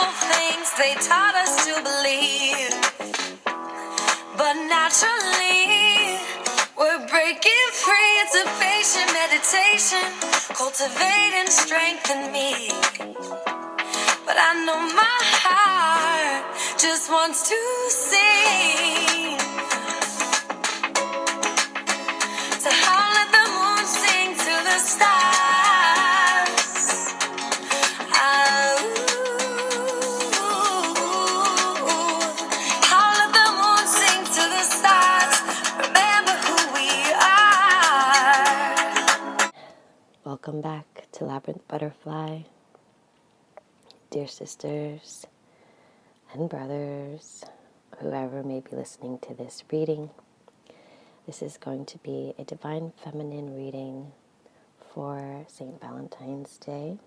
beautiful things they taught us to believe. But naturally, we're breaking free. It's a patient meditation, cultivating strength in me. But I know my heart just wants to sing. So I'll let the moon sing to the stars. I'll let the moon sing to the stars. Remember who we are. Welcome back to Labyrinth Butterfly, dear sisters and brothers, whoever may be listening to this reading. This is going to be a Divine Feminine reading for St. Valentine's Day,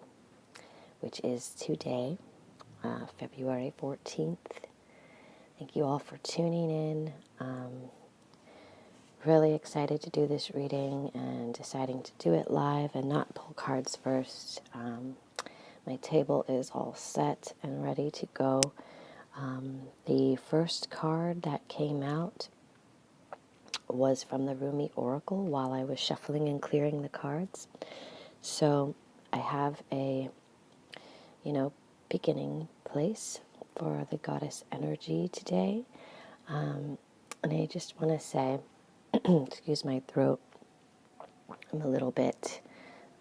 which is today, February 14th. Thank you all for tuning in. Really excited to do this reading and deciding to do it live and not pull cards first. My table is all set and ready to go. The first card that came out was from the Rumi Oracle while I was shuffling and clearing the cards. So I have a, beginning place for the goddess energy today. And I just want to say, excuse my throat, I'm a little bit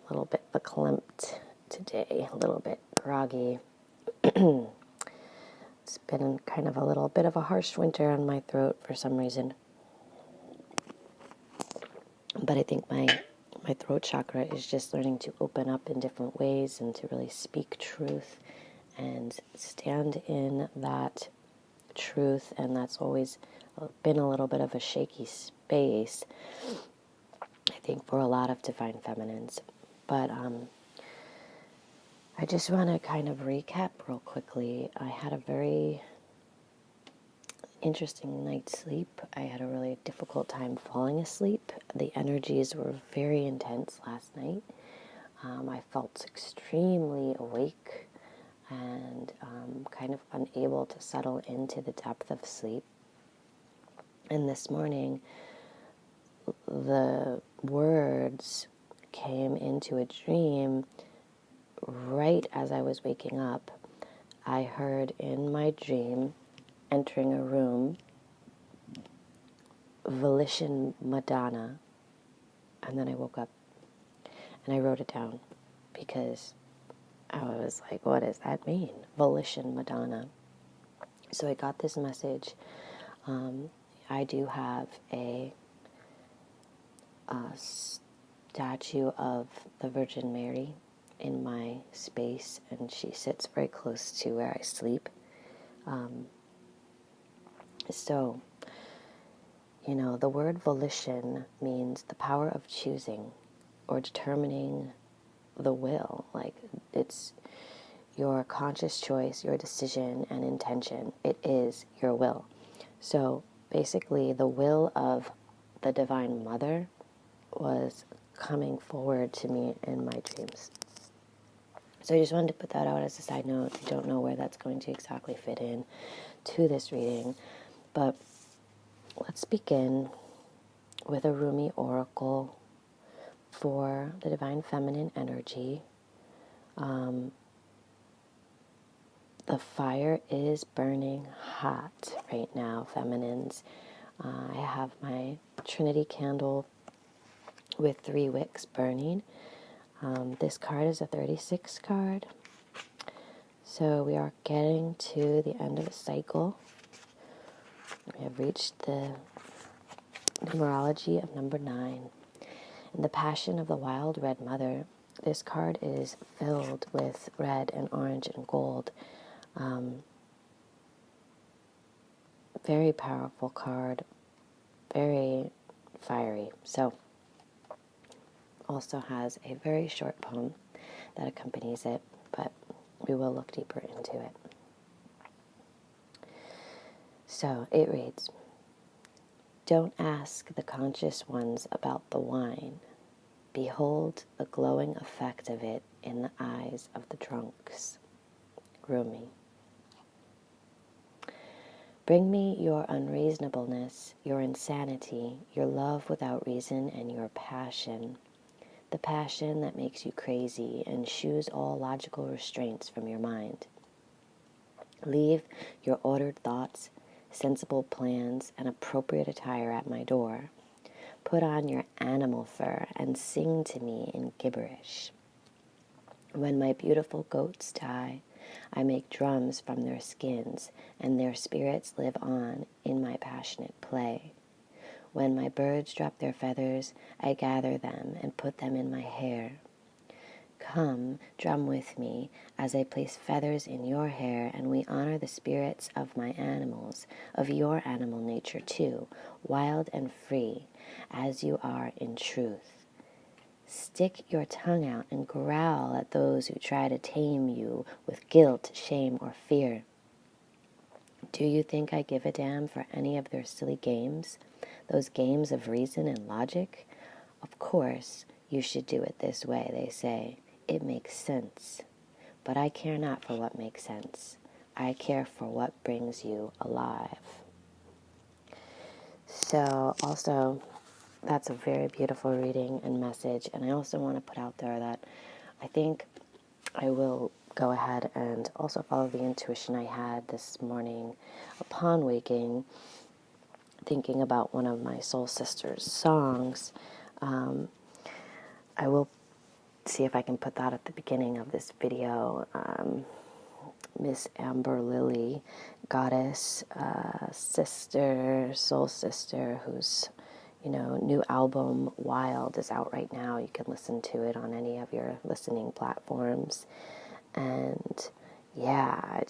verklempt today, a little bit groggy. It's been kind of a little bit of a harsh winter on my throat for some reason. But I think my throat chakra is just learning to open up in different ways and to really speak truth and stand in that truth. And that's always been a little bit of a shaky space, I think, for a lot of divine feminines. But I just want to kind of recap real quickly. I had a very interesting night's sleep. I had a really difficult time falling asleep. The energies were very intense last night. I felt extremely awake and kind of unable to settle into the depth of sleep. And this morning, the words came into a dream right as I was waking up. I heard in my dream, entering a room, Volition, Madonna, and then I woke up and I wrote it down because I was like, what does that mean? Volition, Madonna. So I got this message. I do have a statue of the Virgin Mary in my space, and she sits very close to where I sleep. So, the word volition means the power of choosing or determining the will. Like, it's your conscious choice, your decision and intention. It is your will. So, basically, the will of the Divine Mother was coming forward to me in my dreams. So I just wanted to put that out as a side note. I don't know where that's going to exactly fit in to this reading, but let's begin with a Rumi Oracle for the Divine Feminine energy. The fire is burning hot right now, feminines. I have my Trinity candle with 3 wicks burning. This card is a 36 card. So we are getting to the end of a cycle. We have reached the numerology of number 9. In the Passion of the Wild Red Mother, this card is filled with red and orange and gold. Very powerful card, very fiery. So, also has a very short poem that accompanies it, but we will look deeper into it. So, it reads, "Don't ask the conscious ones about the wine. Behold the glowing effect of it in the eyes of the drunks." Rumi. Bring me your unreasonableness, your insanity, your love without reason, and your passion. The passion that makes you crazy and shoos all logical restraints from your mind. Leave your ordered thoughts, sensible plans, and appropriate attire at my door. Put on your animal fur and sing to me in gibberish. When my beautiful goats die, I make drums from their skins, and their spirits live on in my passionate play. When my birds drop their feathers, I gather them and put them in my hair. Come, drum with me, as I place feathers in your hair, and we honor the spirits of my animals, of your animal nature too, wild and free, as you are in truth. Stick your tongue out and growl at those who try to tame you with guilt, shame, or fear. Do you think I give a damn for any of their silly games? Those games of reason and logic? Of course, you should do it this way, they say. It makes sense. But I care not for what makes sense. I care for what brings you alive. So, also, that's a very beautiful reading and message. And I also want to put out there that I think I will go ahead and also follow the intuition I had this morning upon waking, thinking about one of my soul sisters' songs. I will see if I can put that at the beginning of this video. Miss Amber Lily, goddess, sister, soul sister, whose new album Wild is out right now. You can listen to it on any of your listening platforms. And yeah,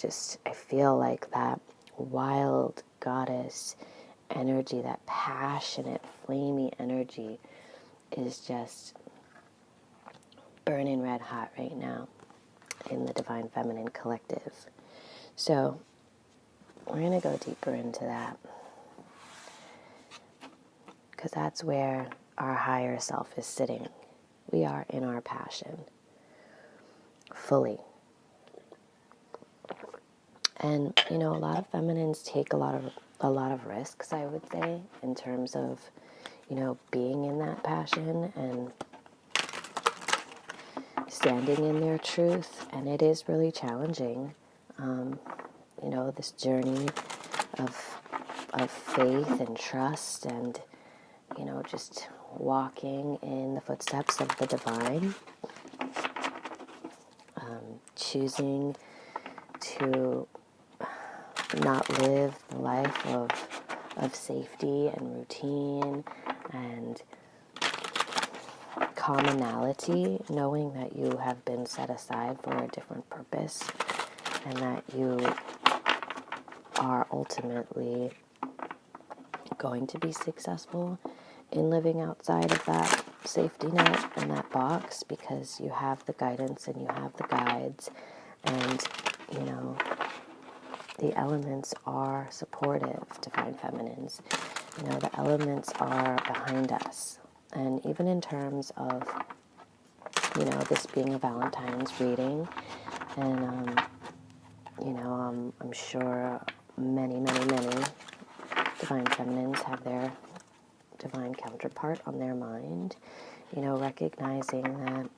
I feel like that wild goddess energy, that passionate, flamey energy is just burning red hot right now in the Divine Feminine Collective. So we're going to go deeper into that, because that's where our higher self is sitting. We are in our passion fully. And a lot of feminines take a lot of risks, I would say, in terms of being in that passion and standing in their truth. And it is really challenging, this journey of faith and trust, and just walking in the footsteps of the divine, choosing to not live the life of safety and routine and commonality, knowing that you have been set aside for a different purpose and that you are ultimately going to be successful in living outside of that safety net and that box, because you have the guidance and you have the guides, and the elements are supportive, Divine Feminines. The elements are behind us. And even in terms of this being a Valentine's reading, and I'm sure many Divine Feminines have their divine counterpart on their mind, recognizing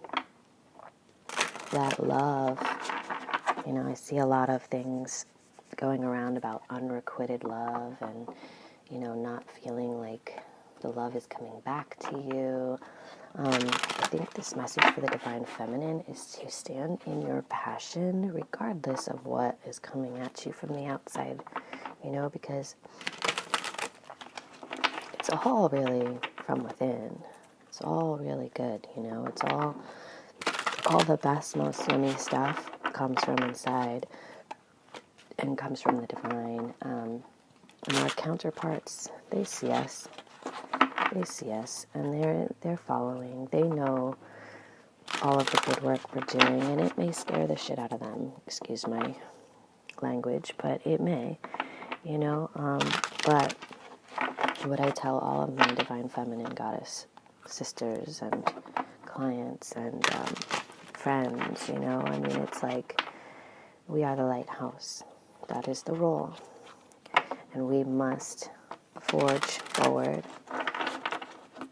that love, I see a lot of things going around about unrequited love and, not feeling like the love is coming back to you. I think this message for the Divine Feminine is to stand in your passion regardless of what is coming at you from the outside, because it's all really from within. It's all really good, it's all the best, most yummy stuff comes from inside and comes from the divine. And our counterparts, they see us, and they're following. They know all of the good work we're doing, and it may scare the shit out of them. Excuse my language, but it may, but what I tell all of my Divine Feminine Goddess sisters and clients and friends, it's like we are the lighthouse. That is the role. And we must forge forward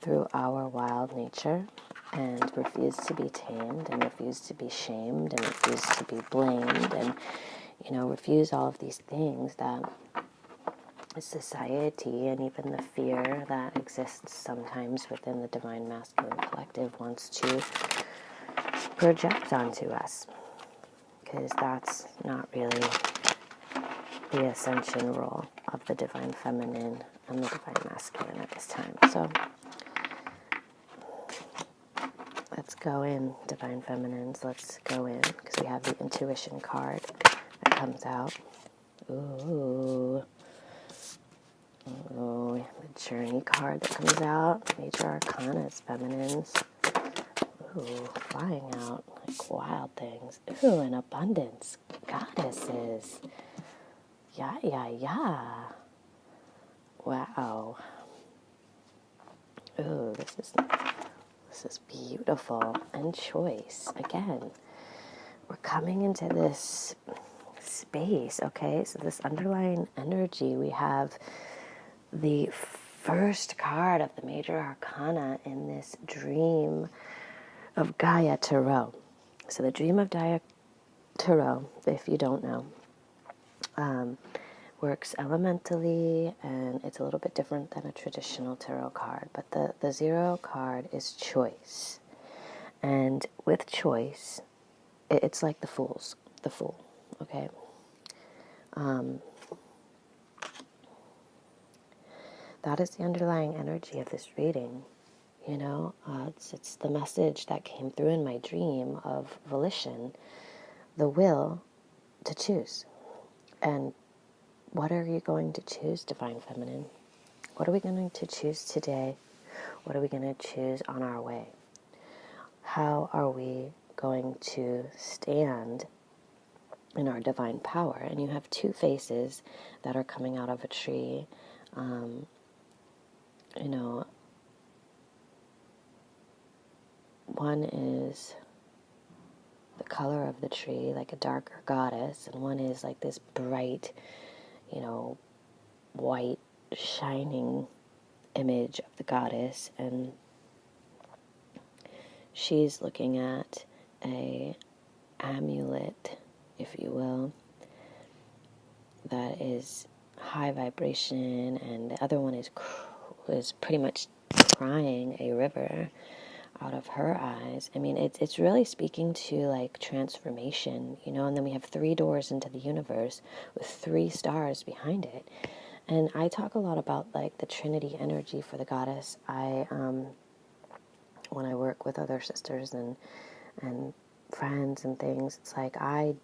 through our wild nature and refuse to be tamed and refuse to be shamed and refuse to be blamed and, refuse all of these things that society and even the fear that exists sometimes within the Divine Masculine Collective wants to project onto us, because that's not really the ascension role of the Divine Feminine and the Divine Masculine at this time. So let's go in, Divine Feminines. Let's go in, because we have the Intuition card that comes out. Ooh, the Journey card that comes out. Major Arcanas, Feminines. Ooh, flying out like wild things. Ooh, and Abundance, Goddesses. Yeah. Wow. Ooh, this is beautiful. And Choice. Again, we're coming into this space, okay? So this underlying energy, we have the first card of the Major Arcana in this dream of Gaia Tarot. So the dream of Gaia Tarot, if you don't know, works elementally, and it's a little bit different than a traditional tarot card. But the zero card is choice. And with choice, it's like the Fool, okay? That is the underlying energy of this reading. It's the message that came through in my dream of volition, the will to choose. And what are you going to choose, Divine Feminine? What are we going to choose today? What are we going to choose on our way? How are we going to stand in our divine power? And you have two faces that are coming out of a tree. One is the color of the tree, like a darker goddess, and one is like this bright, white, shining image of the goddess, and she's looking at a amulet, if you will, that is high vibration, and the other one is pretty much crying a river out of her eyes. I mean, it's really speaking to like transformation, and then we have 3 doors into the universe with 3 stars behind it. And I talk a lot about like the Trinity energy for the goddess. When I work with other sisters and friends and things, it's like I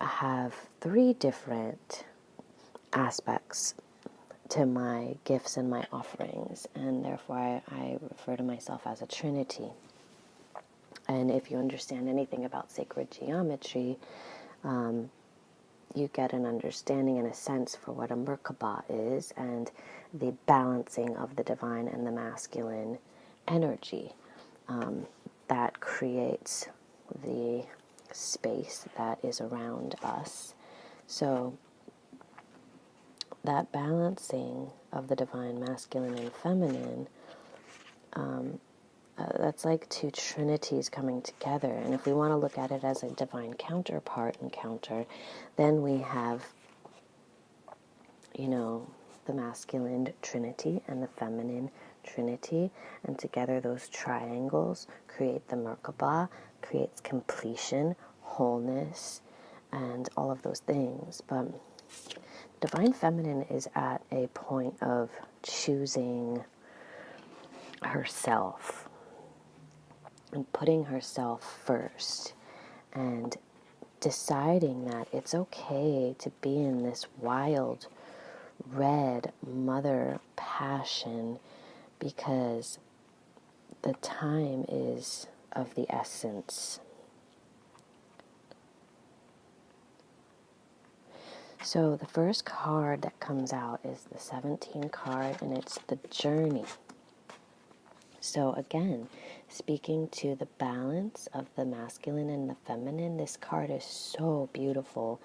have 3 different aspects to my gifts and my offerings, and therefore I refer to myself as a Trinity. And if you understand anything about sacred geometry, you get an understanding and a sense for what a Merkaba is and the balancing of the divine and the masculine energy that creates the space that is around us. So that balancing of the divine masculine and feminine, that's like 2 trinities coming together. And if we want to look at it as a divine counterpart and counter, then we have, the masculine trinity and the feminine trinity. And together those triangles create the Merkaba, creates completion, wholeness, and all of those things. But Divine Feminine is at a point of choosing herself and putting herself first and deciding that it's okay to be in this wild, red mother passion, because the time is of the essence. So the first card that comes out is the 17 card, and it's the Journey. So again, speaking to the balance of the masculine and the feminine, this card is so beautiful.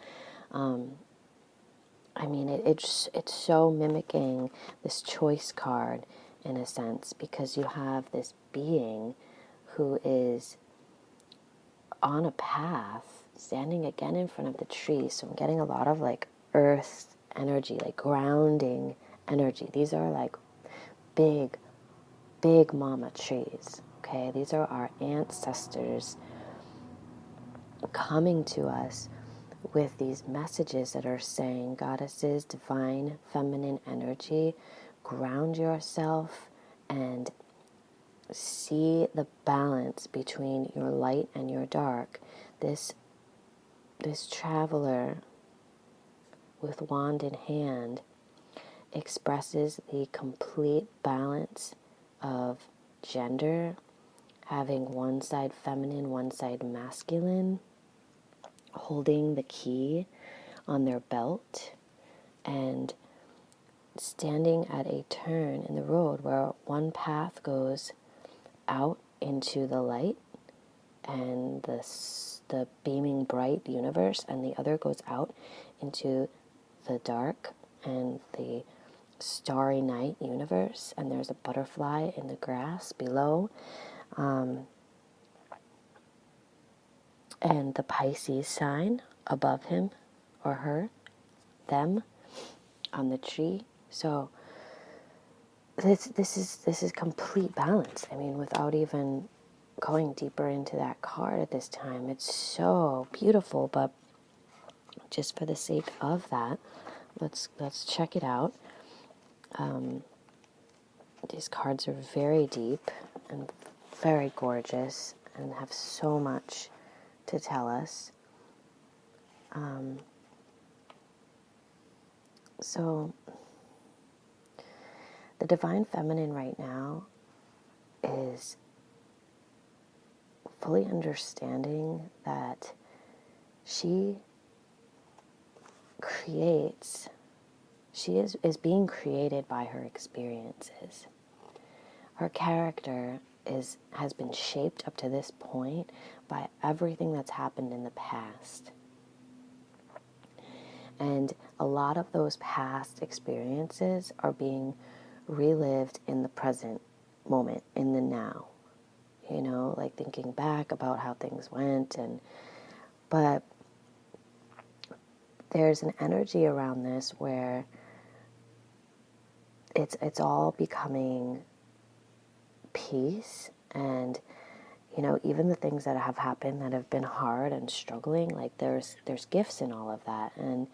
I mean, it's so mimicking this choice card in a sense, because you have this being who is on a path, standing again in front of the tree. So I'm getting a lot of like earth energy, like grounding energy. These are like big, big mama trees. Okay, these are our ancestors coming to us with these messages that are saying, goddesses, divine feminine energy, ground yourself and see the balance between your light and your dark. This traveler with wand in hand expresses the complete balance of gender, having one side feminine, one side masculine, holding the key on their belt, and standing at a turn in the road where one path goes out into the light and the beaming bright universe, and the other goes out into the dark and the starry night universe, and there's a butterfly in the grass below, and the Pisces sign above him or her, them, on the tree. So this is complete balance. I mean, without even going deeper into that card at this time, it's so beautiful. But just for the sake of that, let's check it out. These cards are very deep and very gorgeous and have so much to tell us. So the divine feminine right now is fully understanding that she creates, she is being created by her experiences. Her character has been shaped up to this point by everything that's happened in the past. And a lot of those past experiences are being relived in the present moment, in the now. You know, like thinking back about how things went, but there's an energy around this where it's all becoming peace. And you know, even the things that have happened that have been hard and struggling, like there's gifts in all of that. And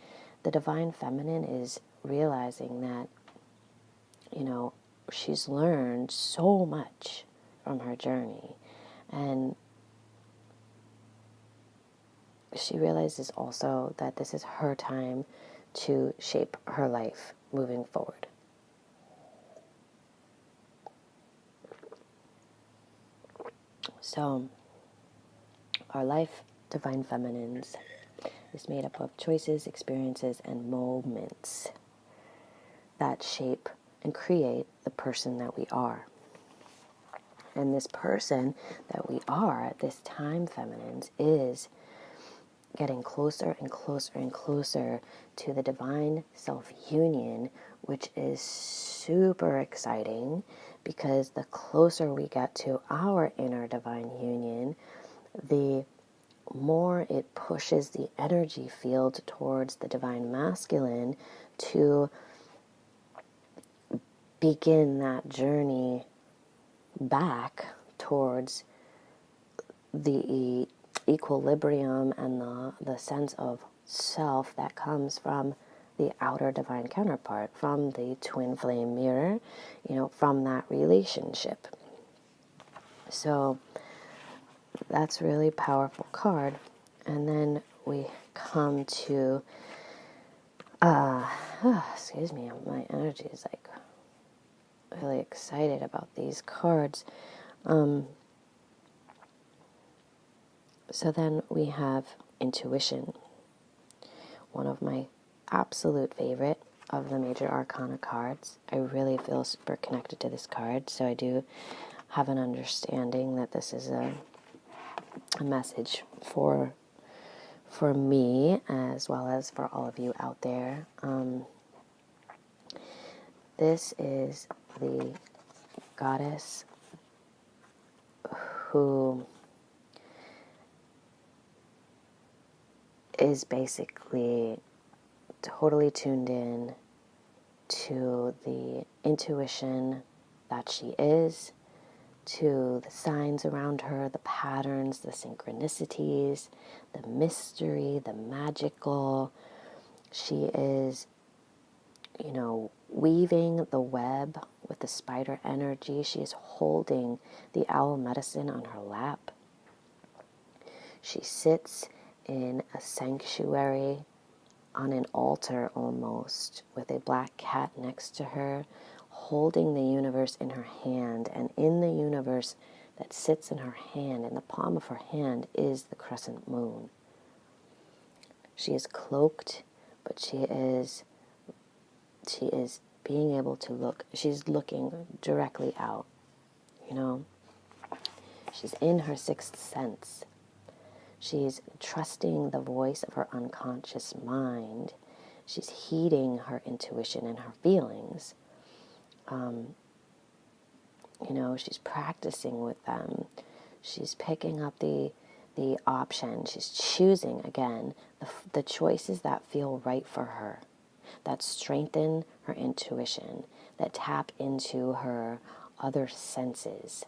the divine feminine is realizing that, you know, she's learned so much from her journey, and she realizes also that this is her time to shape her life moving forward. So, our life, divine feminines, is made up of choices, experiences, and moments that shape and create the person that we are. And this person that we are at this time, feminines, is getting closer and closer and closer to the divine self-union, which is super exciting, because the closer we get to our inner divine union, the more it pushes the energy field towards the divine masculine to begin that journey back towards the equilibrium and the sense of self that comes from the outer divine counterpart, from the twin flame mirror, you know, from that relationship. So that's a really powerful card. And then we come to, excuse me, my energy is like really excited about these cards. So then we have intuition, one of my absolute favorite of the major arcana cards. I really feel super connected to this card, so I do have an understanding that this is a message for for me, as well as for all of you out there, this is the goddess who is basically totally tuned in to the intuition that she is, to the signs around her, the patterns, the synchronicities, the mystery, the magical. She is, weaving the web with the spider energy. She is holding the owl medicine on her lap. She sits in a sanctuary on an altar almost, with a black cat next to her, holding the universe in her hand. And in the universe that sits in her hand, in the palm of her hand, is the crescent moon. She is cloaked, but she is being able to look. She's looking directly out, She's in her sixth sense. She's trusting the voice of her unconscious mind. She's heeding her intuition and her feelings. She's practicing with them. She's picking up the option. She's choosing, again, the choices that feel right for her, that strengthen her intuition, that tap into her other senses.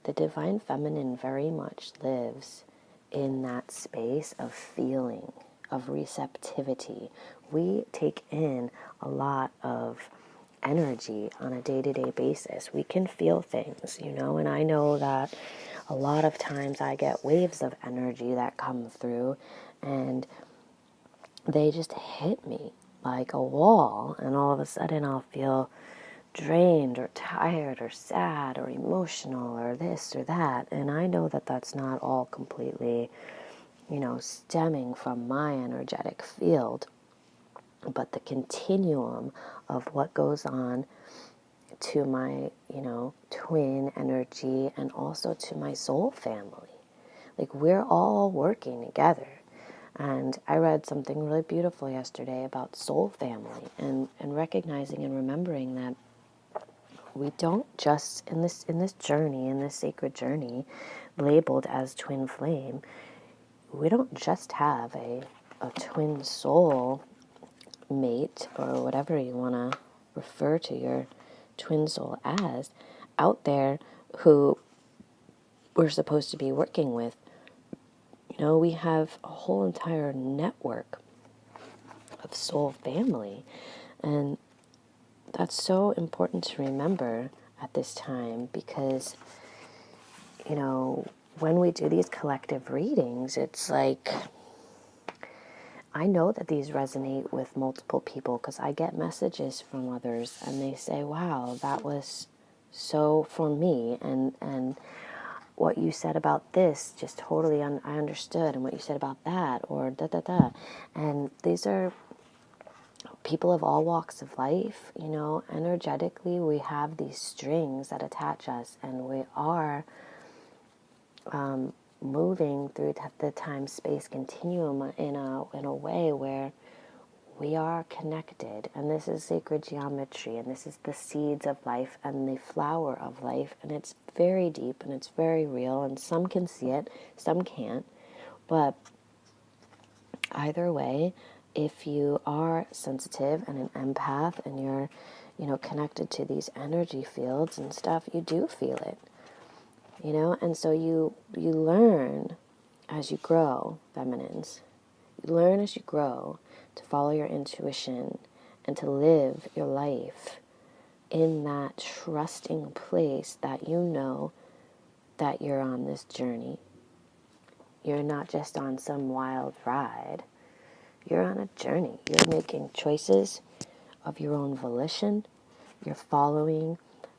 The divine feminine very much lives in that space of feeling, of receptivity. We take in a lot of energy on a day-to-day basis. We can feel things, and I know that a lot of times I get waves of energy that come through, and they just hit me like a wall, and all of a sudden I'll feel drained or tired or sad or emotional or this or that. And I know that that's not all completely, stemming from my energetic field, but the continuum of what goes on to my, twin energy, and also to my soul family. Like, we're all working together. And I read something really beautiful yesterday about soul family, and recognizing and remembering that we don't just, in this journey, in this sacred journey, labeled as twin flame, we don't just have a twin soul mate, or whatever you want to refer to your twin soul as, out there, who we're supposed to be working with. We have a whole entire network of soul family, and that's so important to remember at this time, because, when we do these collective readings, it's like, I know that these resonate with multiple people, because I get messages from others and they say, wow, that was so for me, and what you said about this, just totally, I understood, and what you said about that, or da-da-da. And these are people of all walks of life. Energetically, we have these strings that attach us, and we are moving through the time-space continuum in a way where we are connected. And this is sacred geometry, and this is the seeds of life and the flower of life, and it's very deep and it's very real, and some can see it, some can't. But either way, if you are sensitive and an empath, and you're connected to these energy fields and stuff, you do feel it. And so you learn as you grow, feminines. You learn as you grow to follow your intuition and to live your life in that trusting place that you know that you're on this journey. You're not just on some wild ride. You're on a journey. You're making choices of your own volition. You're following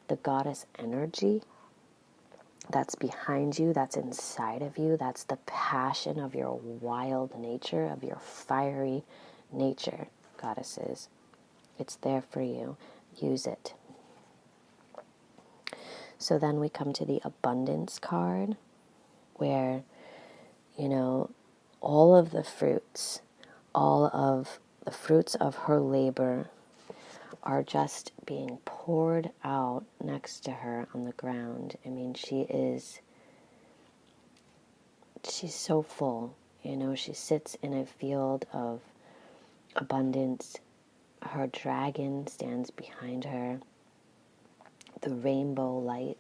the goddess energy that's behind you, that's inside of you. That's the passion of your wild nature, of your fiery nature, goddesses. It's there for you. Use it. So then we come to the abundance card, where, all of the fruits, all of the fruits of her labor are just being poured out next to her on the ground. I mean, she's so full, you know, she sits in a field of abundance. Her dragon stands behind her. The rainbow light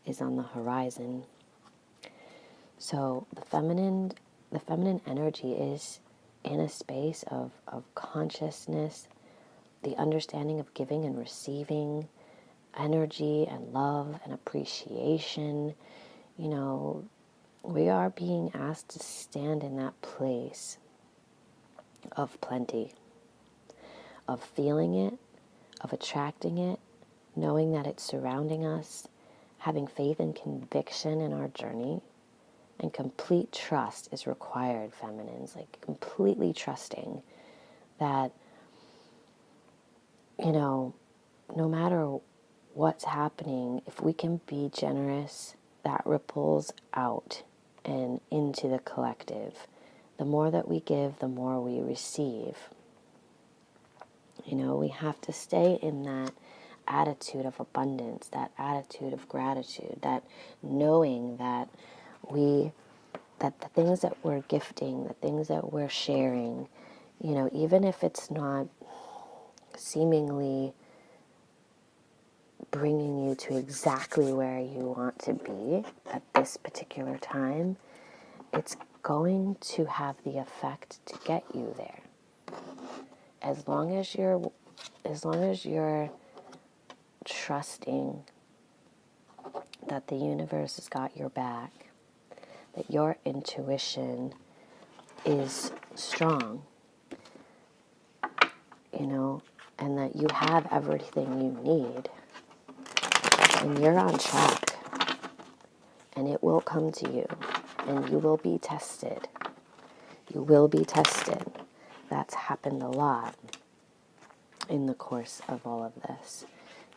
is on the horizon. So the feminine energy is in a space of consciousness, the understanding of giving and receiving, energy and love and appreciation. You know, we are being asked to stand in that place of plenty, of feeling it, of attracting it, knowing that it's surrounding us, having faith and conviction in our journey. And complete trust is required, feminines, like completely trusting that, you know, no matter what's happening, if we can be generous, that ripples out and into the collective. The more that we give, the more we receive. You know, we have to stay in that attitude of abundance, that attitude of gratitude, that knowing that that the things that we're gifting, the things that we're sharing, you know, even if it's not seemingly bringing you to exactly where you want to be at this particular time, it's going to have the effect to get you there. As long as you're trusting that the universe has got your back, that your intuition is strong, you know, and that you have everything you need, and you're on track, and it will come to you, and you will be tested. You will be tested. That's happened a lot in the course of all of this.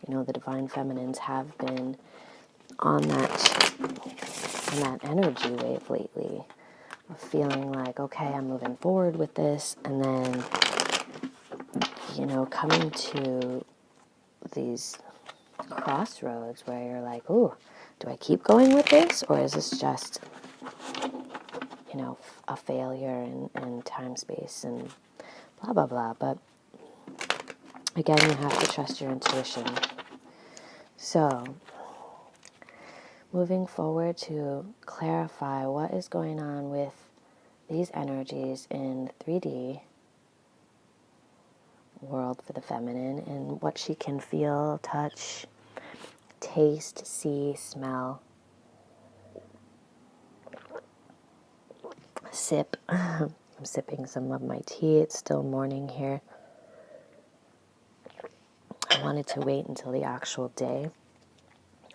You know, the divine feminines have been on that energy wave lately of feeling like, okay, I'm moving forward with this, and then, you know, coming to these crossroads where you're like, ooh, do I keep going with this, or is this just, you know, a failure in time, space, and blah, blah, blah. But again, you have to trust your intuition. So, moving forward to clarify what is going on with these energies in 3D world for the feminine, and what she can feel, touch, taste, see, smell, sip. I'm sipping some of my tea. It's still morning here. I wanted to wait until the actual day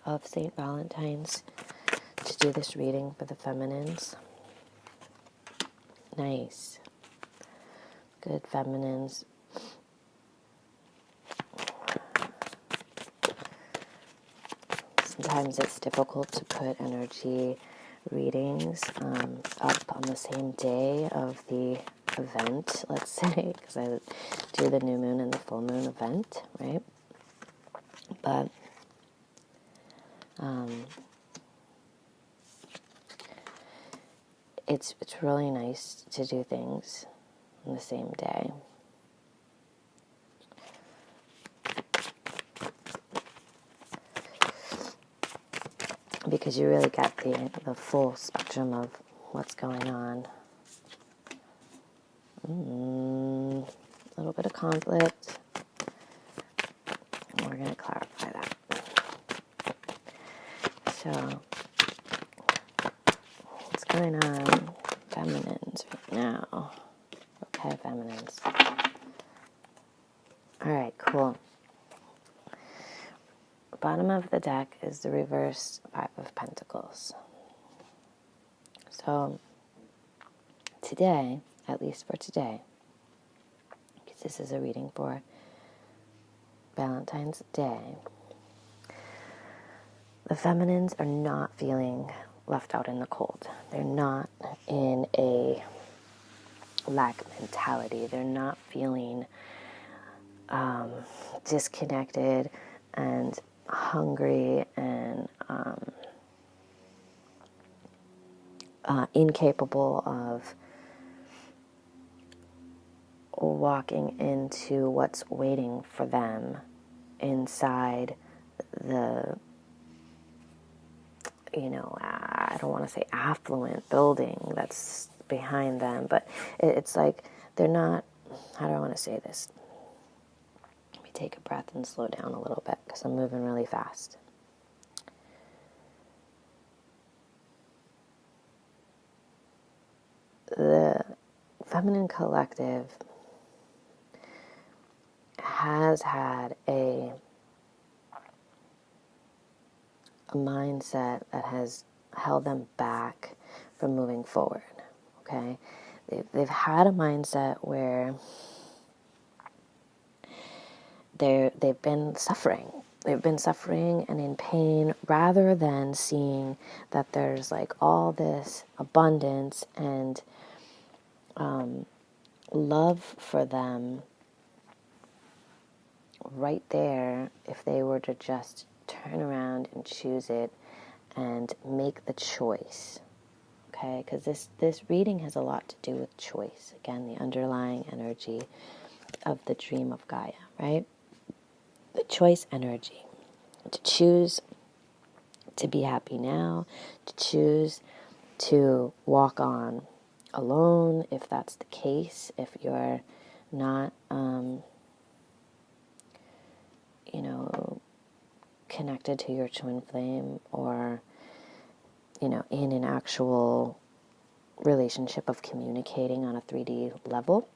of St. Valentine's to do this reading for the feminines. Nice. Good, feminines. Sometimes it's difficult to put energy readings up on the same day of the event, let's say, because I do the new moon and the full moon event, right? But it's really nice to do things on the same day. Because you really get the full spectrum of what's going on. A little bit of conflict. And we're going to clarify that. So, what's going on, feminines, right now? Okay, feminines. Alright, cool. Bottom of the deck is the reverse Five of Pentacles. So, today, at least for today, because this is a reading for Valentine's Day, the feminines are not feeling left out in the cold. They're not in a lack mentality. They're not feeling disconnected and hungry and incapable of walking into what's waiting for them inside the, I don't want to say affluent building that's behind them, but it's like they're not, how do I want to say this? Let me take a breath and slow down a little bit because I'm moving really fast. The feminine collective has had a mindset that has held them back from moving forward, okay? They've had a mindset where they've been suffering. They've been suffering and in pain rather than seeing that there's like all this abundance and love for them right there if they were to just turn around and choose it and make the choice. Okay, because this reading has a lot to do with choice. Again, the underlying energy of the dream of Gaia, right? The choice energy. To choose to be happy now, to choose to walk on alone, if that's the case, if you're not, connected to your twin flame or, in an actual relationship of communicating on a 3D level.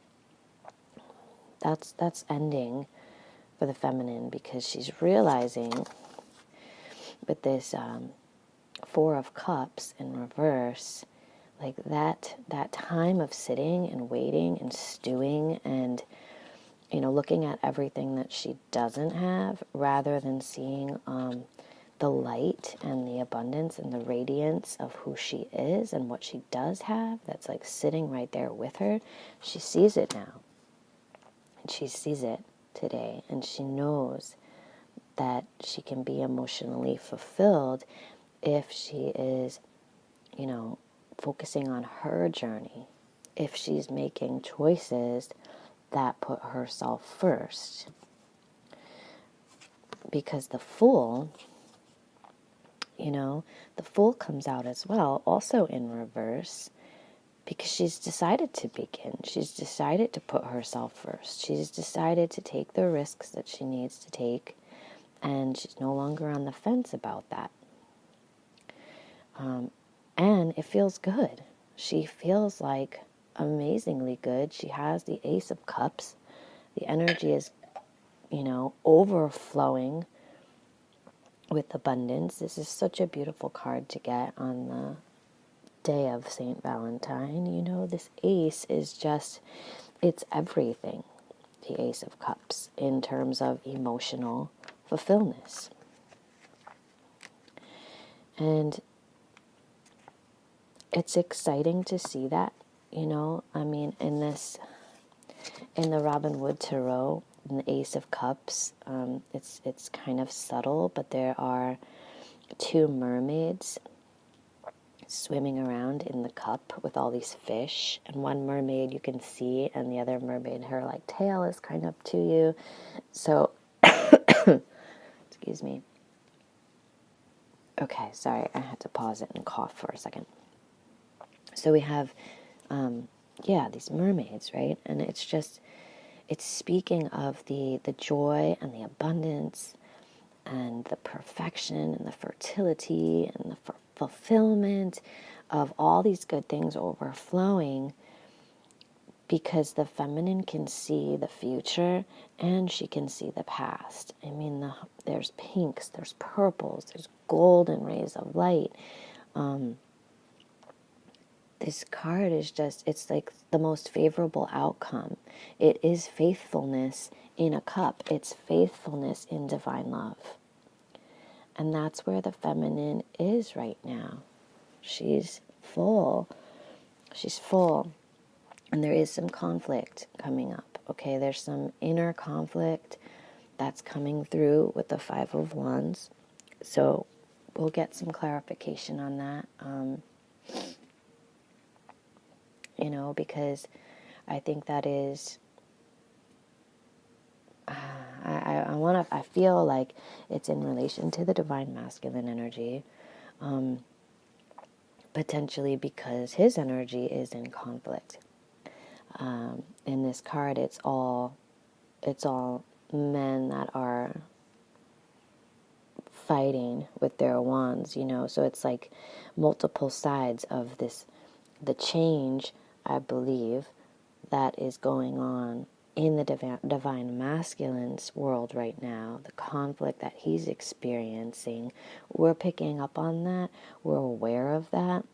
That's ending for the feminine because she's realizing with this Four of Cups in reverse, like that time of sitting and waiting and stewing and looking at everything that she doesn't have rather than seeing the light and the abundance and the radiance of who she is and what she does have that's like sitting right there with her. She sees it now. And she sees it today. And she knows that she can be emotionally fulfilled if she is, focusing on her journey. If she's making choices that put herself first. Because the Fool, the Fool comes out as well, also in reverse, because she's decided to begin. She's decided to put herself first. She's decided to take the risks that she needs to take, and she's no longer on the fence about that. And it feels good. She feels like amazingly good. She has the Ace of Cups. The energy is, overflowing with abundance. This is such a beautiful card to get on the day of St. Valentine. This ace is just, it's everything. The Ace of Cups in terms of emotional fulfillment. And it's exciting to see that, in the Robin Wood Tarot, in the Ace of Cups, it's kind of subtle, but there are two mermaids swimming around in the cup with all these fish, and one mermaid you can see, and the other mermaid, her like tail is kind of to you. So, excuse me. Okay, sorry, I had to pause it and cough for a second. So we have, these mermaids, right? And it's speaking of the joy and the abundance and the perfection and the fertility and the fulfillment of all these good things overflowing, because the feminine can see the future and she can see the past. There's pinks, there's purples, there's golden rays of light. This card is it's like the most favorable outcome. It is faithfulness in a cup. It's faithfulness in divine love. And that's where the feminine is right now. She's full. She's full. And there is some conflict coming up, okay? There's some inner conflict that's coming through with the Five of Wands. So we'll get some clarification on that, because I think that is, I feel like it's in relation to the divine masculine energy, potentially because his energy is in conflict. In this card, it's all men that are fighting with their wands, so it's like multiple sides of this, the change, I believe, that is going on in the divine masculine's world right now, the conflict that he's experiencing. We're picking up on that. We're aware of that.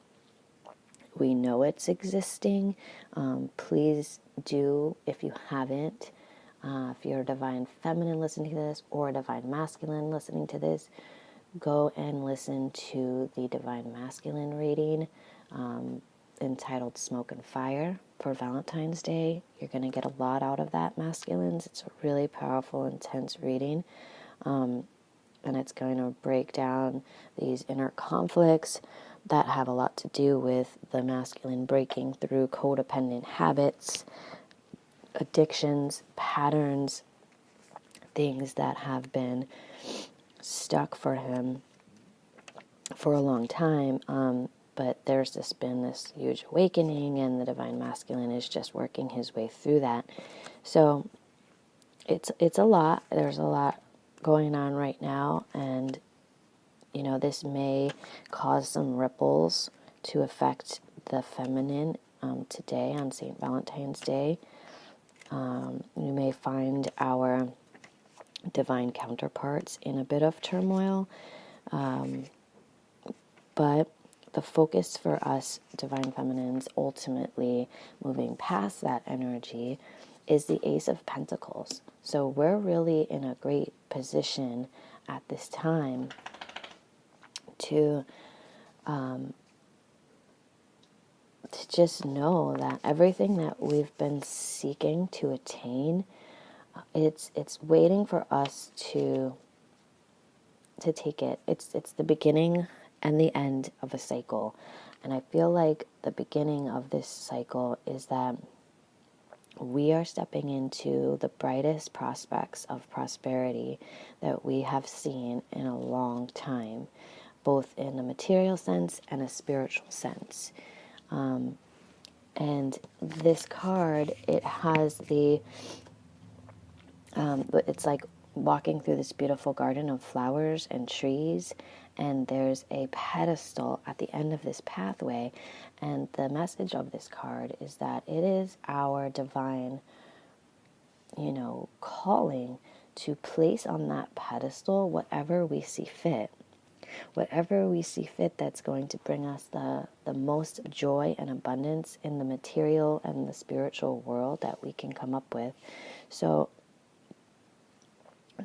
We know it's existing. Please do, if you haven't, if you're a divine feminine listening to this or a divine masculine listening to this, go and listen to the divine masculine reading entitled Smoke and Fire for Valentine's Day. You're going to get a lot out of that, masculines. It's a really powerful, intense reading. And it's going to break down these inner conflicts that have a lot to do with the masculine breaking through codependent habits, addictions, patterns, things that have been stuck for him for a long time. But there's just been this huge awakening, and the divine masculine is just working his way through that. So it's a lot. There's a lot going on right now, and this may cause some ripples to affect the feminine today on St. Valentine's Day. We may find our divine counterparts in a bit of turmoil, but the focus for us divine feminines, ultimately moving past that energy, is the Ace of Pentacles. So we're really in a great position at this time to just know that everything that we've been seeking to attain, it's waiting for us to take it. It's the beginning and the end of a cycle. And I feel like the beginning of this cycle is that we are stepping into the brightest prospects of prosperity that we have seen in a long time, both in a material sense and a spiritual sense. And this card, it has it's like walking through this beautiful garden of flowers and trees, and there's a pedestal at the end of this pathway, and the message of this card is that it is our divine, calling to place on that pedestal whatever we see fit. Whatever we see fit that's going to bring us the most joy and abundance in the material and the spiritual world that we can come up with. So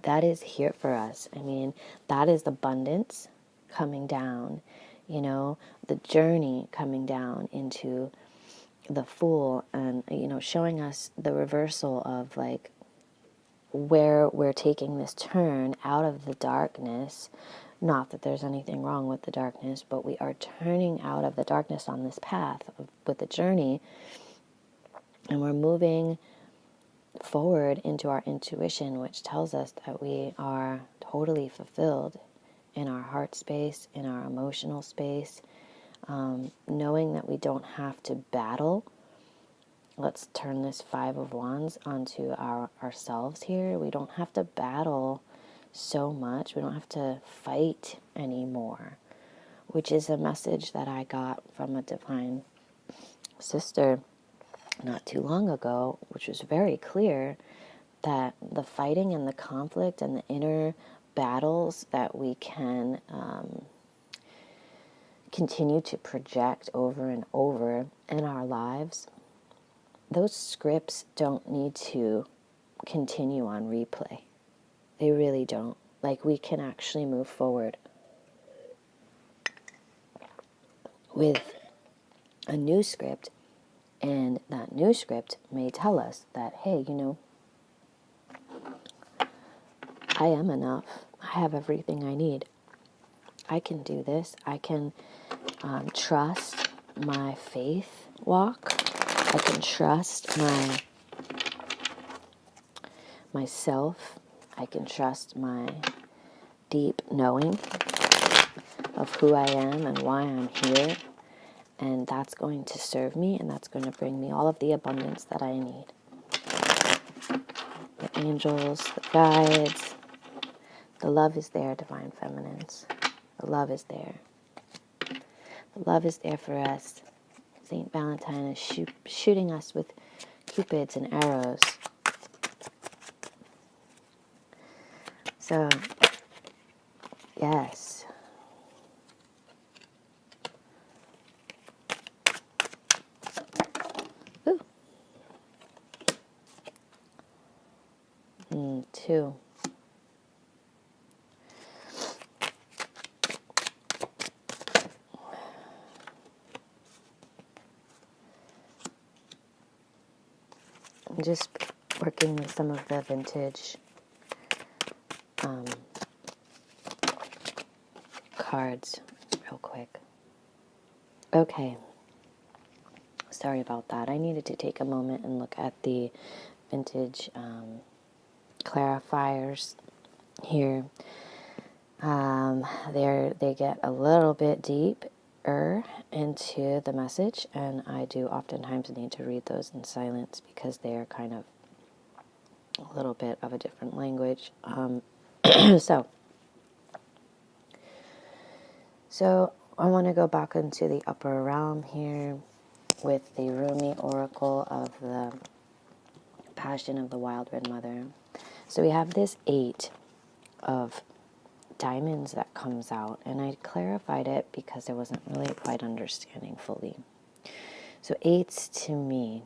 that is here for us. I mean, that is abundance coming down, the journey coming down into the Fool, and, showing us the reversal of like where we're taking this turn out of the darkness. Not that there's anything wrong with the darkness, but we are turning out of the darkness on this path with the journey, and we're moving forward into our intuition, which tells us that we are totally fulfilled in our heart space, in our emotional space, knowing that we don't have to battle. Let's turn this Five of Wands onto ourselves here. We don't have to battle so much. We don't have to fight anymore, which is a message that I got from a divine sister not too long ago, which was very clear that the fighting and the conflict and the inner battles that we can continue to project over and over in our lives, those scripts don't need to continue on replay. They really don't. Like, we can actually move forward with a new script And that new script may tell us that, hey, I am enough. I have everything I need. I can do this. I can trust my faith walk. I can trust myself. I can trust my deep knowing of who I am and why I'm here. And that's going to serve me, and that's going to bring me all of the abundance that I need. The angels, the guides, the love is there, divine feminines. The love is there. The love is there for us. Saint Valentine is shooting us with cupids and arrows. So, yes. Ooh. 2. I'm just working with some of the vintage cards real quick. Okay. Sorry about that. I needed to take a moment and look at the vintage clarifiers here. They get a little bit deeper into the message, and I do oftentimes need to read those in silence because they are kind of a little bit of a different language. So I want to go back into the upper realm here with the Rumi Oracle of the Passion of the Wild Red Mother. So we have this 8 of diamonds that comes out, and I clarified it because I wasn't really quite understanding fully. So 8s to me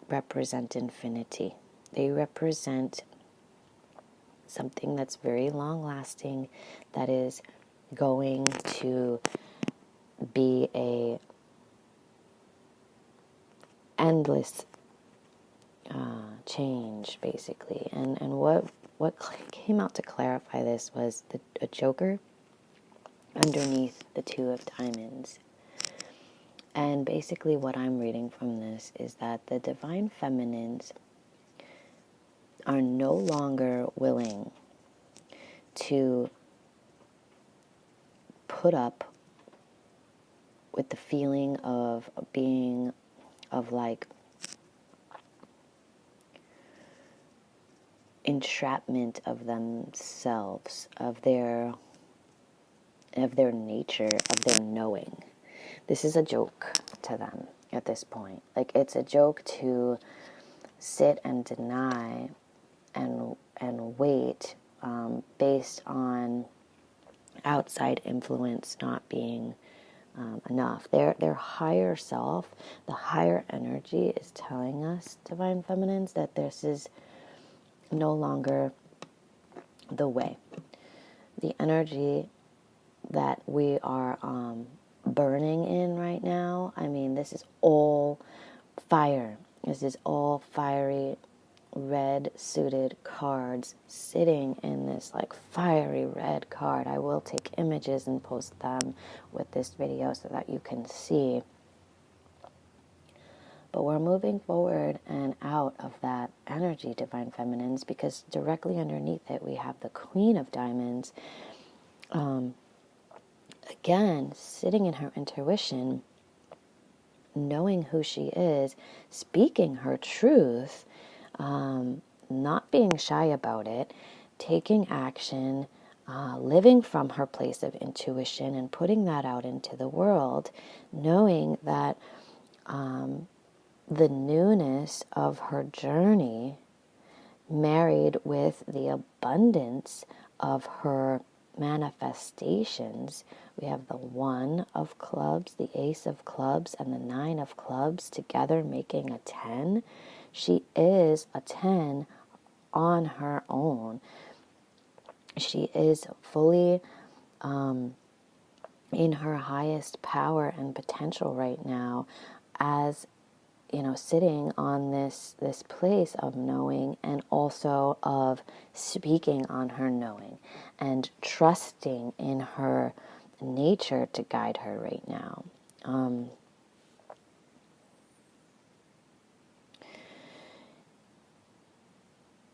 represent infinity. They represent something that's very long lasting, that is going to be a endless change, basically. And what came out to clarify this was a joker underneath the 2 of diamonds. And basically what I'm reading from this is that the divine feminines are no longer willing to put up with the feeling of being, of like entrapment of themselves, of their nature, of their knowing. This is a joke to them at this point. Like, it's a joke to sit and deny and wait based on outside influence not being enough. Their higher self, the higher energy, is telling us, divine feminines, that this is no longer the way. The energy that we are burning in right now, I mean, this is all fire. This is all fiery red suited cards sitting in this like fiery red card. I will take images and post them with this video so that you can see. But we're moving forward and out of that energy, divine feminines, because directly underneath it we have the Queen of Diamonds, again sitting in her intuition, knowing who she is, speaking her truth, not being shy about it, taking action, living from her place of intuition and putting that out into the world, knowing that the newness of her journey married with the abundance of her manifestations. We have the 1 of clubs, the Ace of clubs, and the 9 of clubs together making a 10. She is a 10 on her own. She is fully in her highest power and potential right now as sitting on this place of knowing, and also of speaking on her knowing and trusting in her nature to guide her right now.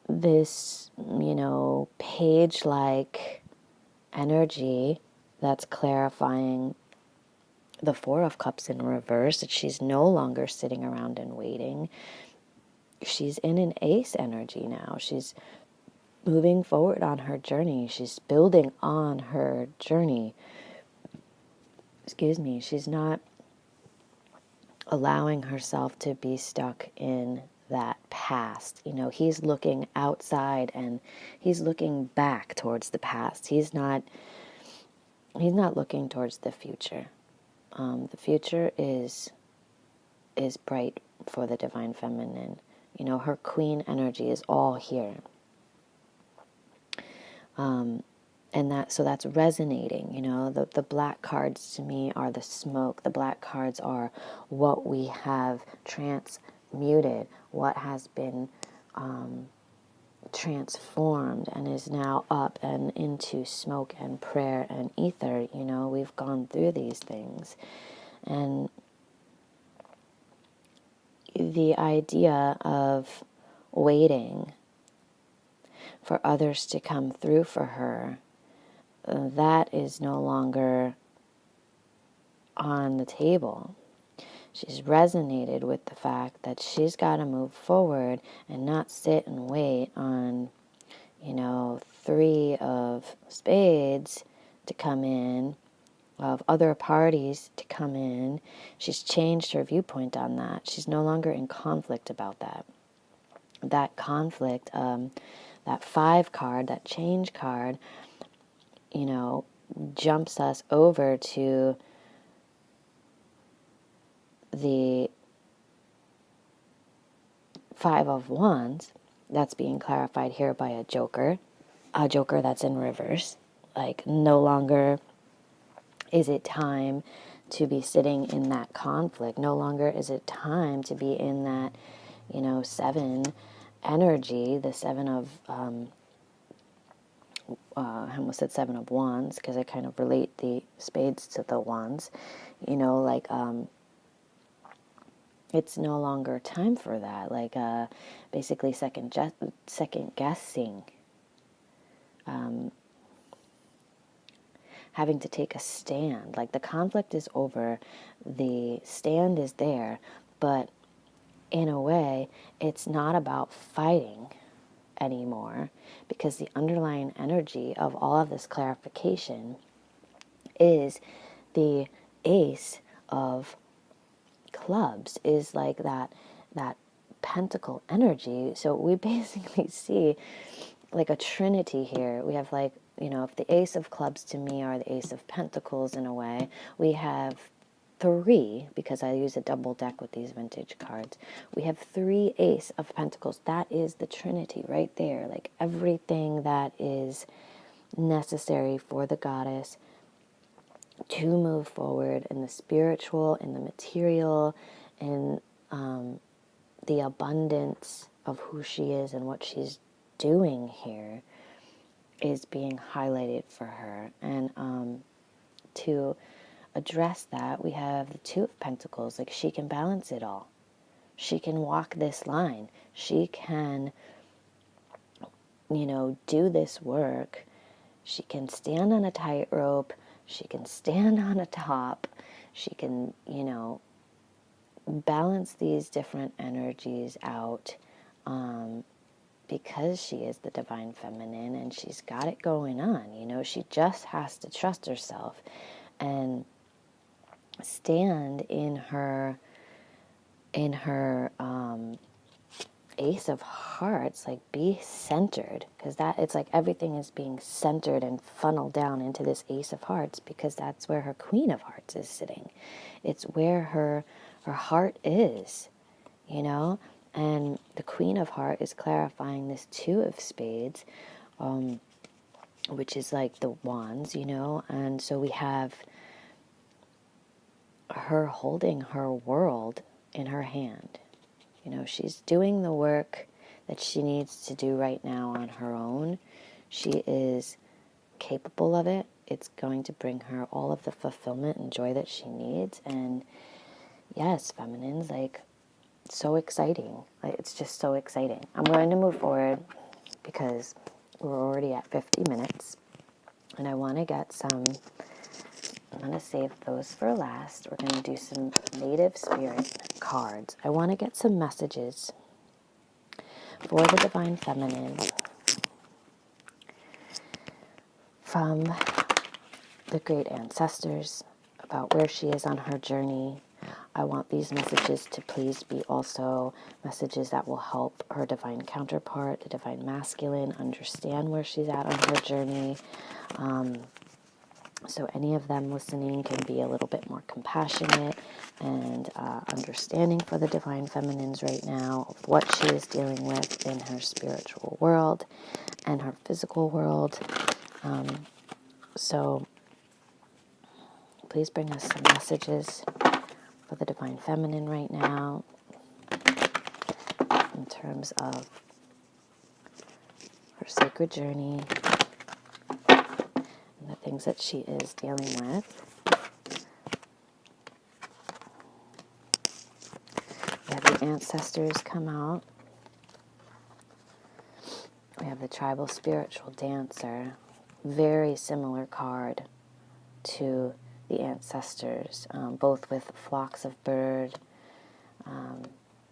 This, page-like energy that's clarifying the Four of Cups in reverse, that she's no longer sitting around and waiting. She's in an ace energy now. She's moving forward on her journey. She's building on her journey. She's not allowing herself to be stuck in that past. He's looking outside and he's looking back towards the past. He's not looking towards the future. The future is bright for the Divine Feminine. Her queen energy is all here. So that's resonating. The black cards to me are the smoke. The black cards are what we have transmuted, what has been transformed and is now up and into smoke and prayer and ether. We've gone through these things. And the idea of waiting for others to come through for her, that is no longer on the table. She's resonated with the fact that she's got to move forward and not sit and wait on, Three of Spades to come in, of other parties to come in. She's changed her viewpoint on that. She's no longer in conflict about that. That conflict, that 5 card, that change card, jumps us over to the 5 of Wands. That's being clarified here by a joker that's in reverse. Like, no longer is it time to be sitting in that conflict. No longer is it time to be in that, 7 energy, the 7 of, I almost said 7 of Wands, because I kind of relate the spades to the wands. It's no longer time for that. Basically second guessing. Having to take a stand. Like, the conflict is over, the stand is there, but in a way, it's not about fighting anymore, because the underlying energy of all of this clarification is the Ace of Clubs, is like that pentacle energy. So we basically see like a trinity here. We have if the Ace of Clubs to me are the Ace of Pentacles in a way, we have 3, because I use a double deck with these vintage cards. We have 3 Ace of Pentacles. That is the trinity right there. Like, everything that is necessary for the goddess to move forward in the spiritual, in the material, in the abundance of who she is and what she's doing here is being highlighted for her. And to address that, we have the 2 of Pentacles. Like, she can balance it all. She can walk this line. She can, do this work. She can stand on a tightrope. She can stand on a top. She can, balance these different energies out, because she is the Divine Feminine and she's got it going on. She just has to trust herself and stand in her Ace of Hearts. Like, be centered, because it's like everything is being centered and funneled down into this Ace of Hearts, because that's where her Queen of Hearts is sitting. It's where her heart is, and the Queen of Heart is clarifying this 2 of Spades, which is like the wands, and so we have her holding her world in her hand. You know, she's doing the work that she needs to do right now on her own. She is capable of it. It's going to bring her all of the fulfillment and joy that she needs. And yes, feminines, like, so exciting. Like, it's just so exciting. I'm going to move forward because we're already at 50 minutes. And I want to get some, I'm going to save those for last. We're going to do some native spirit cards. I want to get some messages for the Divine Feminine from the great ancestors about where she is on her journey. I want these messages to please be also messages that will help her divine counterpart, the divine masculine, understand where she's at on her journey. So any of them listening can be a little bit more compassionate and understanding for the divine feminines right now of what she is dealing with in her spiritual world and her physical world. So please bring us some messages for the divine feminine right now in terms of her sacred journey and the things that she is dealing with. We have the ancestors come out. We have the tribal spiritual dancer. Very similar card to the ancestors, both with flocks of bird,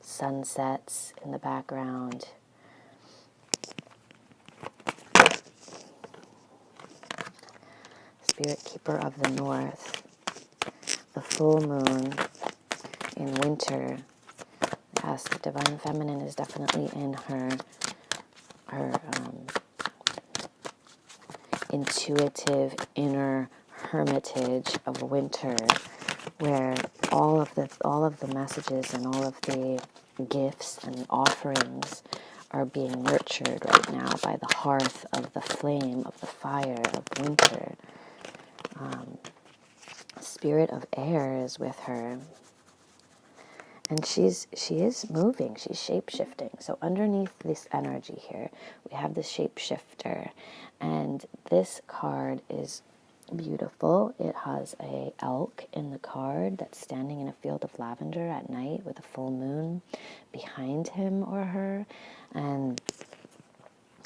sunsets in the background. Spirit keeper of the north, the full moon in winter. Yes, the divine feminine is definitely in her intuitive inner hermitage of winter, where all of the messages and all of the gifts and offerings are being nurtured right now by the hearth of the flame of the fire of winter. Spirit of air is with her, and she is moving. She's shape-shifting. So underneath this energy here, we have the shapeshifter, and this card is beautiful. It has a elk in the card that's standing in a field of lavender at night with a full moon behind him or her. And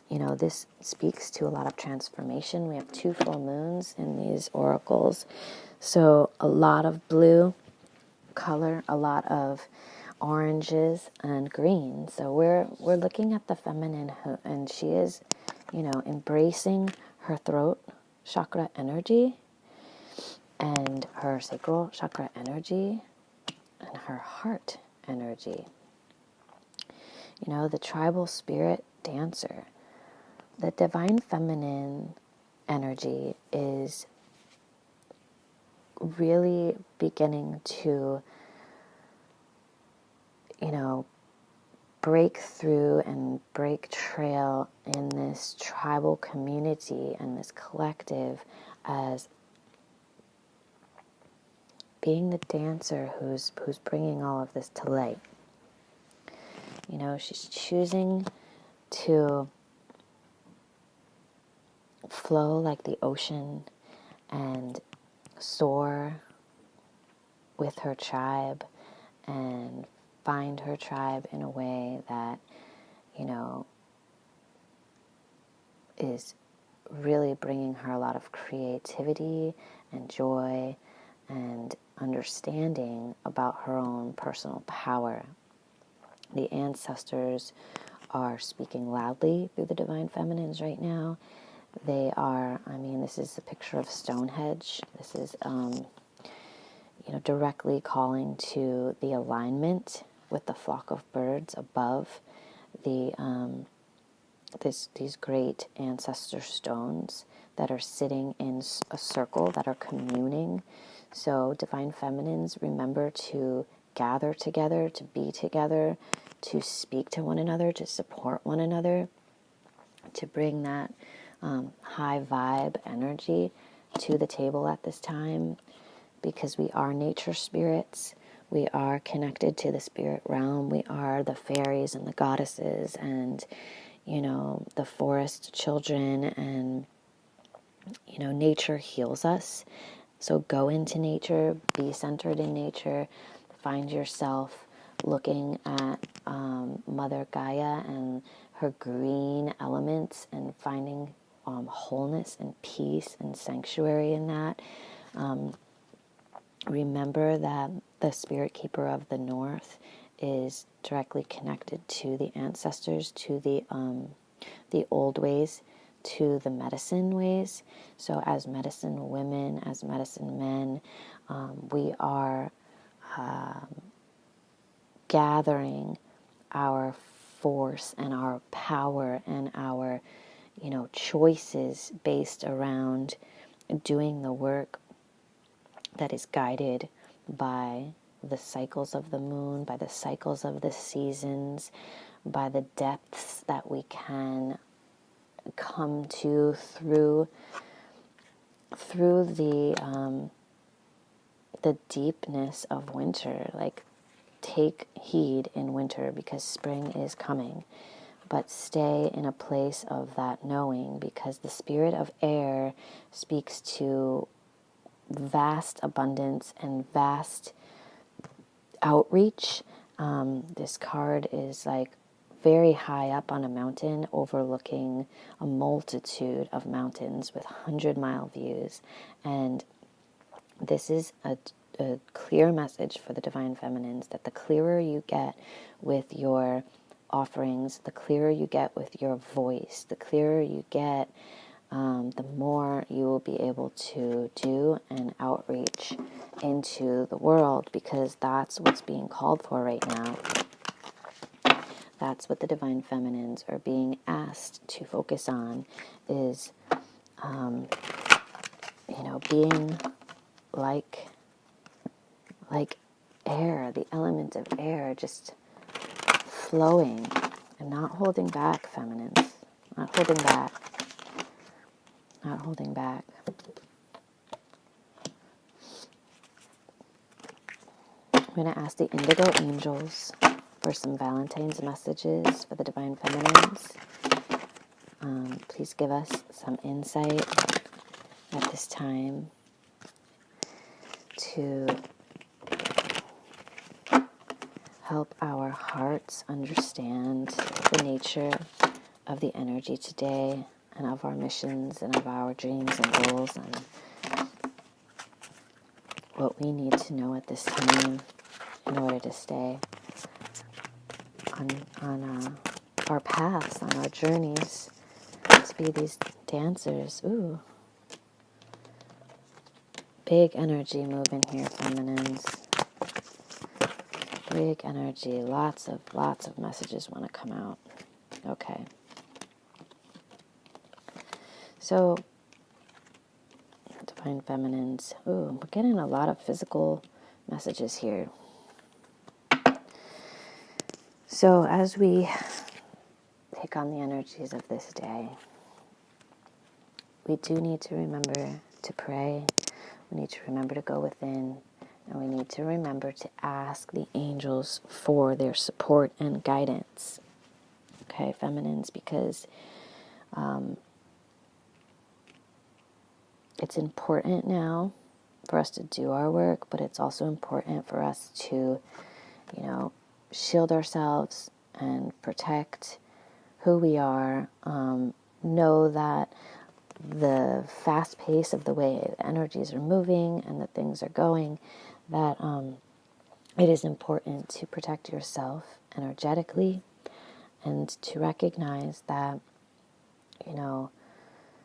you know, this speaks to a lot of transformation. We have 2 full moons in these oracles, so a lot of blue color, a lot of oranges and green. So we're looking at the feminine, and she is, you know, embracing her throat chakra energy and her sacral chakra energy and her heart energy. You know, the tribal spirit dancer. The divine feminine energy is really beginning to, you know, break through and break trail in this tribal community and this collective as being the dancer who's bringing all of this to light. You know, she's choosing to flow like the ocean and soar with her tribe and find her tribe in a way that, you know, is really bringing her a lot of creativity and joy and understanding about her own personal power. The ancestors are speaking loudly through the divine feminines right now. They are, I mean, this is a picture of Stonehenge. This is, you know, directly calling to the alignment with the flock of birds above the these great ancestor stones that are sitting in a circle, that are communing. So divine feminines, remember to gather together, to be together, to speak to one another, to support one another, to bring that high vibe energy to the table at this time, because we are nature spirits. We are connected to the spirit realm. We are the fairies and the goddesses and, the forest children, and, nature heals us. So go into nature, be centered in nature, find yourself looking at Mother Gaia and her green elements and finding wholeness and peace and sanctuary in that. Remember that the spirit keeper of the north is directly connected to the ancestors, to the old ways, to the medicine ways. So as medicine women, as medicine men, we are gathering our force and our power and our, choices based around doing the work that is guided by the cycles of the moon, by the cycles of the seasons, by the depths that we can come to through the deepness of winter. Like, take heed in winter because spring is coming, but stay in a place of that knowing, because the spirit of air speaks to vast abundance and vast outreach. This card is like very high up on a mountain overlooking a multitude of mountains with 100-mile views. And this is a clear message for the Divine Feminines, that the clearer you get with your offerings, the clearer you get with your voice, the clearer you get, the more you will be able to do and outreach into the world, because that's what's being called for right now. That's what the Divine Feminines are being asked to focus on, is, being like air, the element of air, just flowing and not holding back, feminines. Not holding back. Not holding back. I'm going to ask the Indigo Angels for some Valentine's messages for the Divine Feminines. Please give us some insight at this time to help our hearts understand the nature of the energy today, and of our missions and of our dreams and goals, and what we need to know at this time in order to stay on our paths, on our journeys, to be these dancers. Ooh. Big energy moving here, feminines. Big energy. Lots of messages want to come out. Okay. So, Divine Feminines. Ooh, we're getting a lot of physical messages here. So as we take on the energies of this day, we do need to remember to pray. We need to remember to go within. And we need to remember to ask the angels for their support and guidance. Okay, feminines, because it's important now for us to do our work, but it's also important for us to, shield ourselves and protect who we are. Know that the fast pace of the way the energies are moving and that things are going, that it is important to protect yourself energetically, and to recognize that,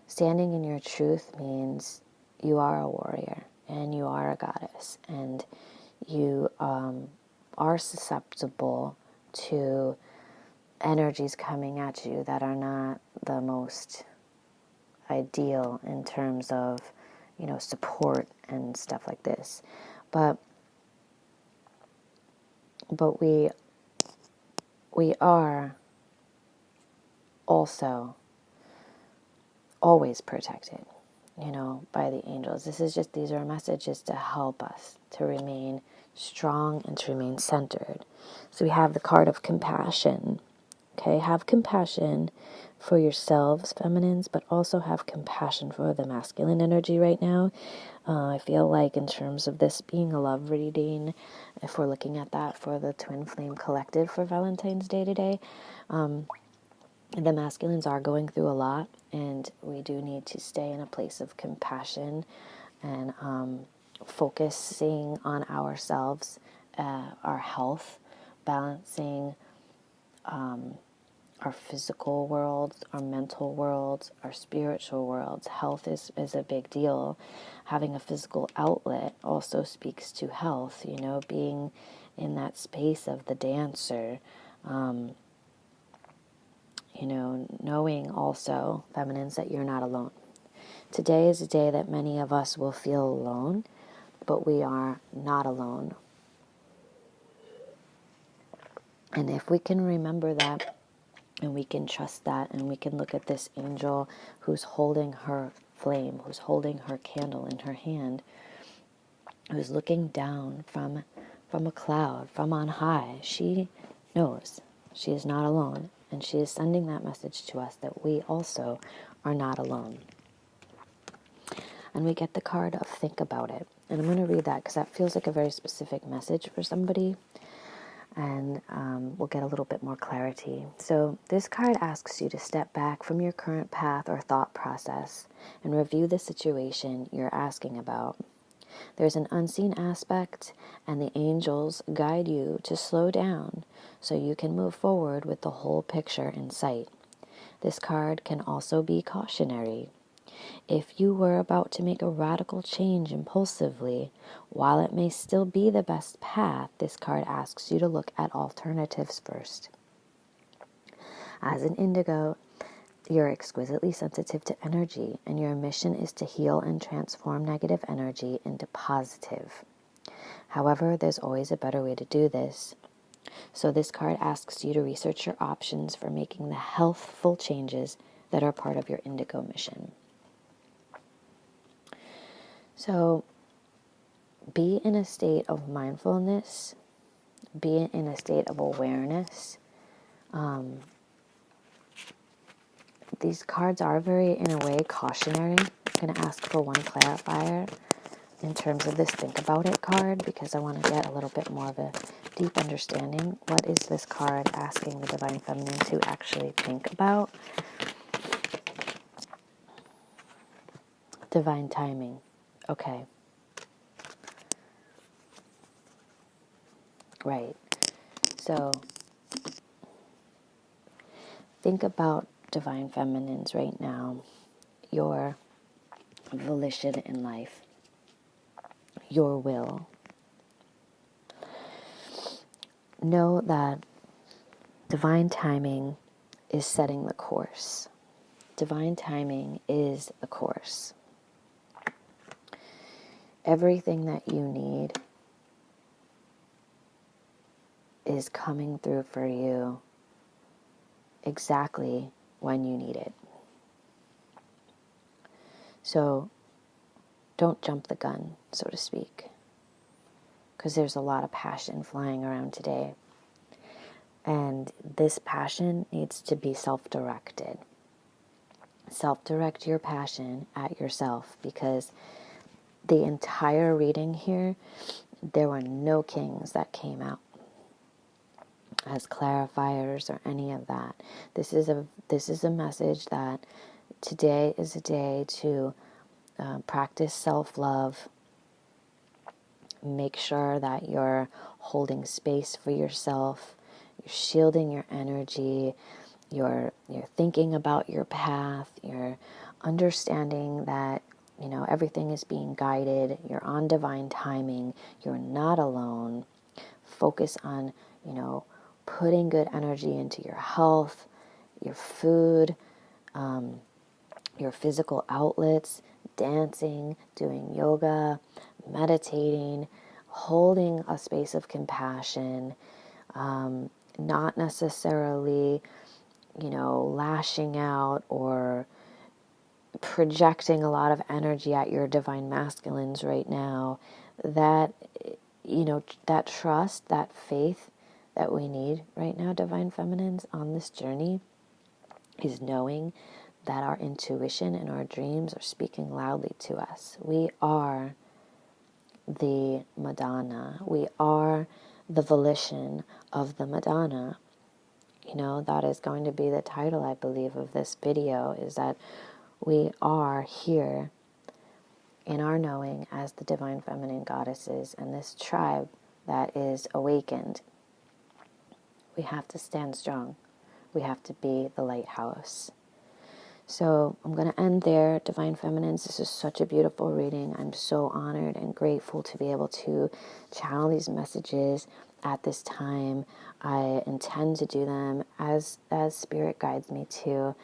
standing in your truth means you are a warrior and you are a goddess, and you are susceptible to energies coming at you that are not the most ideal in terms of, support and stuff like this. But we are also always protected. by the angels. These are messages to help us to remain strong and to remain centered. So we have the card of compassion. Okay, have compassion for yourselves, feminines, but also have compassion for the masculine energy right now. I feel like in terms of this being a love reading, if we're looking at that for the Twin Flame Collective for Valentine's Day today, the masculines are going through a lot, and we do need to stay in a place of compassion and focusing on ourselves, our health, balancing our physical worlds, our mental worlds, our spiritual worlds. Health is a big deal. Having a physical outlet also speaks to health, being in that space of the dancer, knowing also, feminines, that you're not alone. Today is a day that many of us will feel alone, but we are not alone. And if we can remember that, and we can trust that, and we can look at this angel who's holding her flame, who's holding her candle in her hand, who's looking down from a cloud, from on high. She knows she is not alone, and she is sending that message to us that we also are not alone. And we get the card of think about it. And I'm going to read that because that feels like a very specific message for somebody. And we'll get a little bit more clarity. So this card asks you to step back from your current path or thought process and review the situation you're asking about. There's an unseen aspect, and the angels guide you to slow down so you can move forward with the whole picture in sight. This card can also be cautionary. If you were about to make a radical change impulsively, while it may still be the best path, this card asks you to look at alternatives first. As an indigo, you're exquisitely sensitive to energy, and your mission is to heal and transform negative energy into positive. However, there's always a better way to do this. So this card asks you to research your options for making the healthful changes that are part of your indigo mission. So be in a state of mindfulness, be in a state of awareness. These cards are very, in a way, cautionary. I'm going to ask for one clarifier in terms of this think about it card, because I want to get a little bit more of a deep understanding. What is this card asking the Divine Feminine to actually think about? Divine timing. Okay. Right. So think about Divine Feminines right now, your volition in life, your will. Know that divine timing is setting the course. Divine timing is the course. Everything that you need is coming through for you exactly when you need it. So don't jump the gun, so to speak, because there's a lot of passion flying around today. And this passion needs to be self-directed. Self-direct your passion at yourself, because the entire reading here, there were no kings that came out as clarifiers or any of that. This is a message that today is a day to practice self-love. Make sure that you're holding space for yourself. You're shielding your energy. You're thinking about your path. You're understanding that everything is being guided. You're on divine timing. You're not alone. Focus on putting good energy into your health, your food, your physical outlets, dancing, doing yoga, meditating, holding a space of compassion, not necessarily, lashing out or projecting a lot of energy at your divine masculines right now, that, that trust, that faith that we need right now, divine feminines, on this journey, is knowing that our intuition and our dreams are speaking loudly to us. We are the Madonna. We are the volition of the Madonna. That is going to be the title, I believe, of this video, is that we are here in our knowing as the divine feminine goddesses, and this tribe that is awakened. We have to stand strong. We have to be the lighthouse. So I'm going to end there, divine feminines. This is such a beautiful reading. I'm so honored and grateful to be able to channel these messages at this time. I intend to do them as spirit guides me to.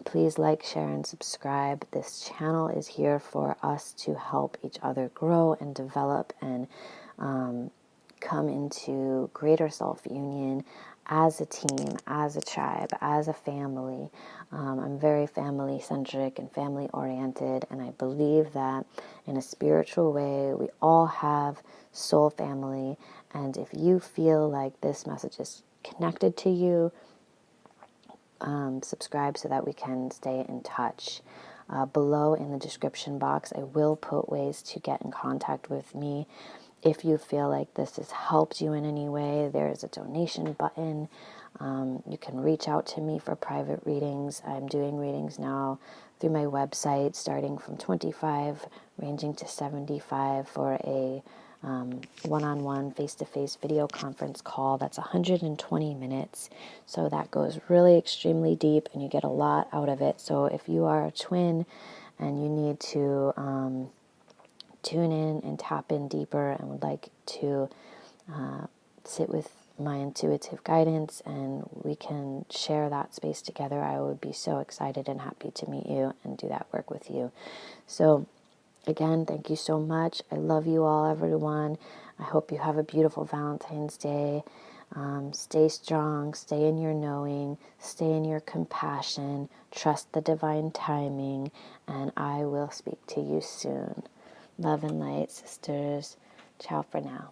Please like, share, and subscribe. This channel is here for us to help each other grow and develop and come into greater self-union as a team, as a tribe, as a family. I'm very family-centric and family-oriented, and I believe that in a spiritual way, we all have soul family, and if you feel like this message is connected to you, subscribe so that we can stay in touch. Below in the description box, I will put ways to get in contact with me. If you feel like this has helped you in any way, there is a donation button. You can reach out to me for private readings. I'm doing readings now through my website, starting from $25, ranging to $75 for a one-on-one, face-to-face video conference call. That's 120 minutes. So that goes really extremely deep, and you get a lot out of it. So if you are a twin and you need to tune in and tap in deeper and would like to sit with my intuitive guidance and we can share that space together, I would be so excited and happy to meet you and do that work with you. So again, thank you so much. I love you all, everyone. I hope you have a beautiful Valentine's Day. Stay strong, stay in your knowing, stay in your compassion, trust the divine timing, and I will speak to you soon. Love and light, sisters. Ciao for now.